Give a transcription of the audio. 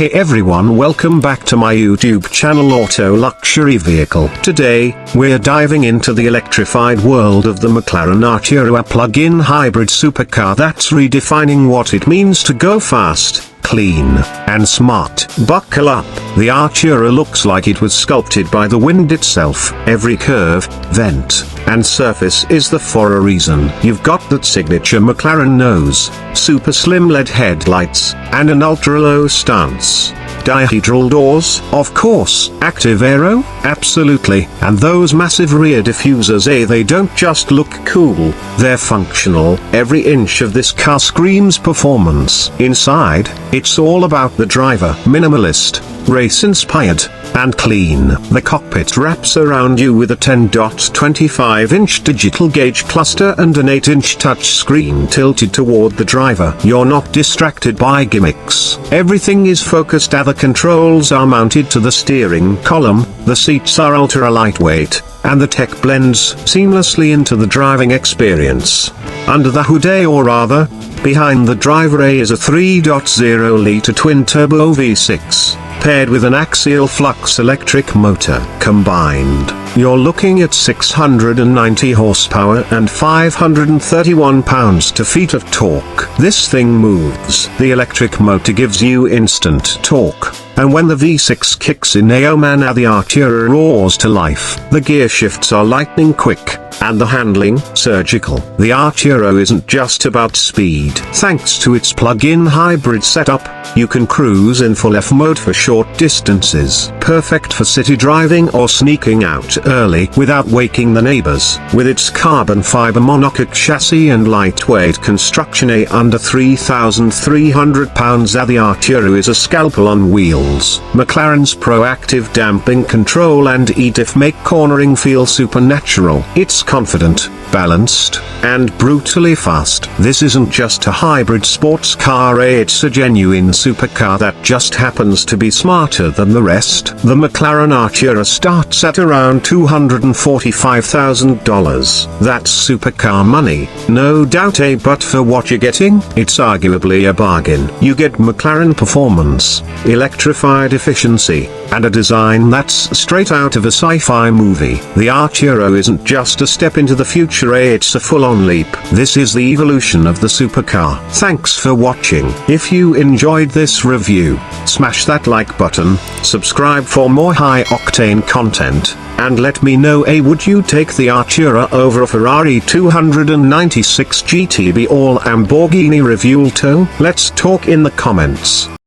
Hey everyone, welcome back to my YouTube channel Auto Luxury Vehicle. Today, we're diving into the electrified world of the McLaren Artura plug-in hybrid supercar that's redefining what it means to go fast, clean, and smart. Buckle up, the Artura looks like it was sculpted by the wind itself. Every curve, vent, and surface is there for a reason. You've got that signature McLaren nose, super slim LED headlights, and an ultra-low stance. Dihedral doors, of course. Active aero, absolutely. And those massive rear diffusers, they don't just look cool, they're functional. Every inch of this car screams performance. Inside, it's all about the driver. Minimalist, race-inspired, and clean. The cockpit wraps around you with a 10.25-inch digital gauge cluster and an 8-inch touchscreen tilted toward the driver. You're not distracted by gimmicks. Everything is focused. The controls are mounted to the steering column, the seats are ultra lightweight, and the tech blends seamlessly into the driving experience. Under the hood, or rather, behind the driver, is a 3.0-liter twin-turbo V6. Paired with an axial flux electric motor. Combined, you're looking at 690 horsepower and 531 pounds-to-feet of torque. This thing moves. The electric motor gives you instant torque, and when the V6 kicks in, oh man, the Artura roars to life. The gear shifts are lightning quick, and the handling surgical. The Artura isn't just about speed. Thanks to its plug-in hybrid setup, you can cruise in full F mode for short distances. Perfect for city driving or sneaking out early without waking the neighbors. With its carbon fiber monocoque chassis and lightweight construction, under 3,300 pounds, the Artura is a scalpel on wheels. McLaren's proactive damping control and EDIF make cornering feel supernatural. It's confident, balanced, and brutally fast. This isn't just a hybrid sports car, it's a genuine supercar that just happens to be smarter than the rest. The McLaren Artura starts at around $245,000. That's supercar money, no doubt, but for what you're getting, it's arguably a bargain. You get McLaren performance, electrified efficiency, and a design that's straight out of a sci-fi movie. The Artura isn't just a step into the future, it's a full-on leap. This is the evolution of the supercar. Thanks for watching. If you enjoyed this review, smash that like button, subscribe for more high-octane content, and let me know, would you take the Artura over a Ferrari 296 GTB or Lamborghini Revuelto? Let's talk in the comments.